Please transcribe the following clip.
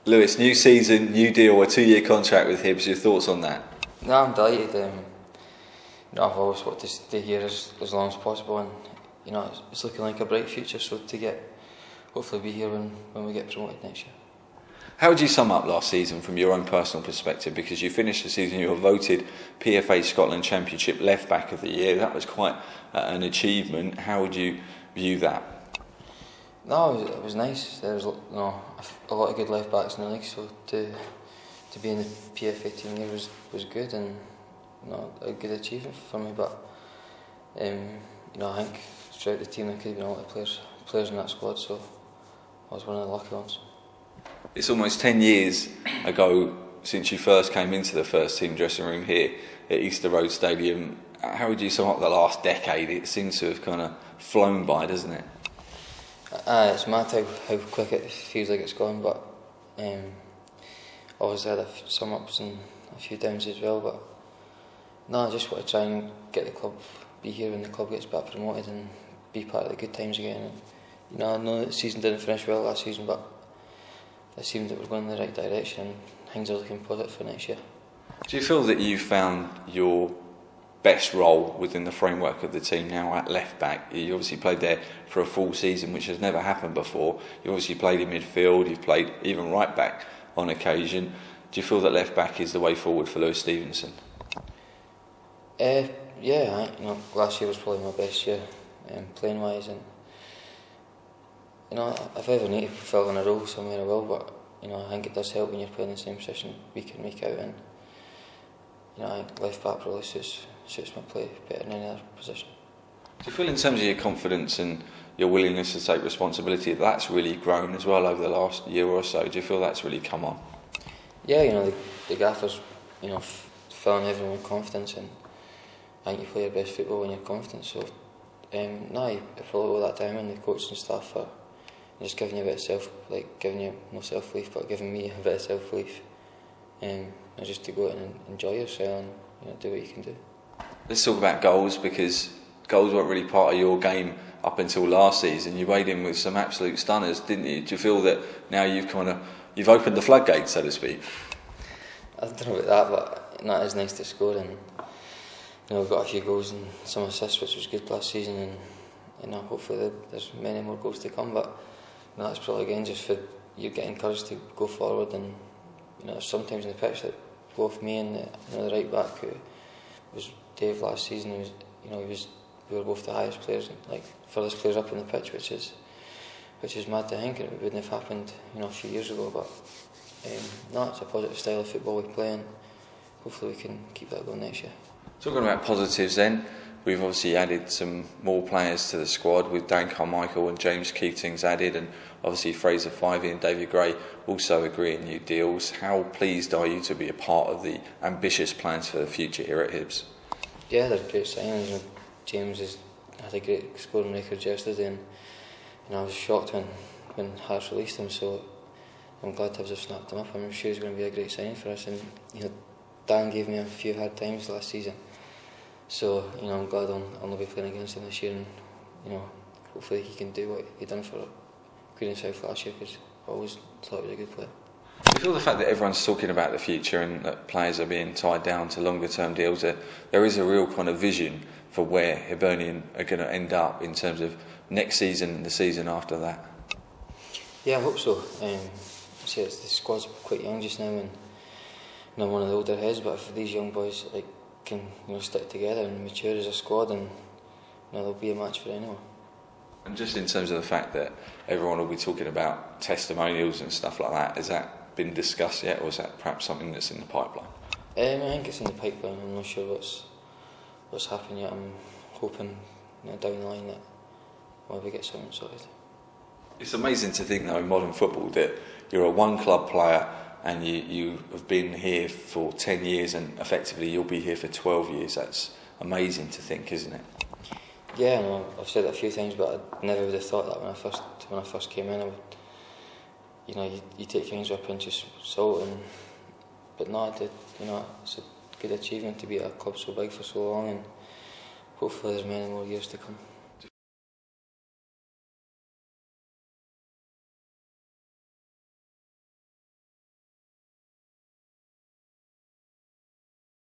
Lewis, new season, new deal, a 2-year contract with Hibs. Your thoughts on that? No, I'm delighted. I've always wanted to stay here as long as possible, and it's looking like a bright future. So to hopefully be here when we get promoted next year. How would you sum up last season from your own personal perspective? Because you finished the season, you were voted PFA Scotland Championship Left Back of the Year. That was quite an achievement. How would you view that? No, it was nice. There was a lot of good left backs in the league, so to be in the PFA team there was good, and a good achievement for me. But I think throughout the team there could have been a lot of players in that squad, so I was one of the lucky ones. It's almost 10 years ago since you first came into the first team dressing room here at Easter Road Stadium. How would you sum up the last decade? It seems to have kind of flown by, doesn't it? It's mad how quick it feels like it's gone, but obviously I had some ups and a few downs as well. But I just want to try and get the club, be here when the club gets back promoted, and be part of the good times again. And, I know the season didn't finish well last season, but it seemed that we're going in the right direction and things are looking positive for next year. Do you feel that you found your best role within the framework of the team now at left back? You obviously played there for a full season, which has never happened before. You obviously played in midfield, you've played even right back on occasion. Do you feel that left back is the way forward for Lewis Stevenson? Yeah, last year was probably my best year playing wise, and if I ever need to fill in a role somewhere I will, but I think it does help when you're playing the same position week in, week out, and I think left back probably suits my play better than any other position. Do you feel in terms of your confidence and your willingness to take responsibility that's really grown as well over the last year or so? Do you feel that's really come on? Yeah, the gaffers filling everyone with confidence, and I think you play your best football when you're confident. So you follow all that time, and the coach and staff are just giving you a bit of giving you no self-belief, but giving me a bit of self-belief, just to go out and enjoy yourself and do what you can do. Let's talk about goals, because goals weren't really part of your game up until last season. You weighed in with some absolute stunners, didn't you? Do you feel that now you've opened the floodgates, so to speak? I don't know about that, but it is nice to score, and we've got a few goals and some assists, which was good last season, and hopefully there's many more goals to come. But that's probably again just for you getting encouraged to go forward, and sometimes in the pitch that both me and the right back, who was Dave last season, we were both the highest players, furthest players up on the pitch, which is mad to think, and it wouldn't have happened a few years ago. But it's a positive style of football we play, and hopefully we can keep that going next year. Talking about positives then, we've obviously added some more players to the squad with Dan Carmichael and James Keating's added, and obviously Fraser Fivey and David Gray also agreeing new deals. How pleased are you to be a part of the ambitious plans for the future here at Hibs? Yeah, they're great signings. James had a great scoring record yesterday, and I was shocked when Hearts released him, so I'm glad Hibs have snapped him up. I'm sure he's going to be a great signing for us, and Dan gave me a few hard times last season, so I'm glad I'll not be playing against him this year, and hopefully he can do what he done for Queen and South last year, because I always thought he was a good player. Do you feel the fact that everyone's talking about the future and that players are being tied down to longer term deals, that there is a real kind of vision for where Hibernian are going to end up in terms of next season and the season after that? Yeah, I hope so. The squad's quite young just now, and I'm one of the older heads, but if these young boys can stick together and mature as a squad, and there'll be a match for anyone. And just in terms of the fact that everyone will be talking about testimonials and stuff like that, has that been discussed yet, or is that perhaps something that's in the pipeline? I think it's in the pipeline. I'm not sure what's happened yet. I'm hoping down the line that we get something sorted. It's amazing to think though in modern football that you're a one club player and you have been here for 10 years and effectively you'll be here for 12 years. That's amazing to think, isn't it? Yeah, I've said it a few times, but I never would have thought that when I first came in. You take things with a pinch of salt, but no, I did. It's a good achievement to be at a club so big for so long, and hopefully there's many more years to come.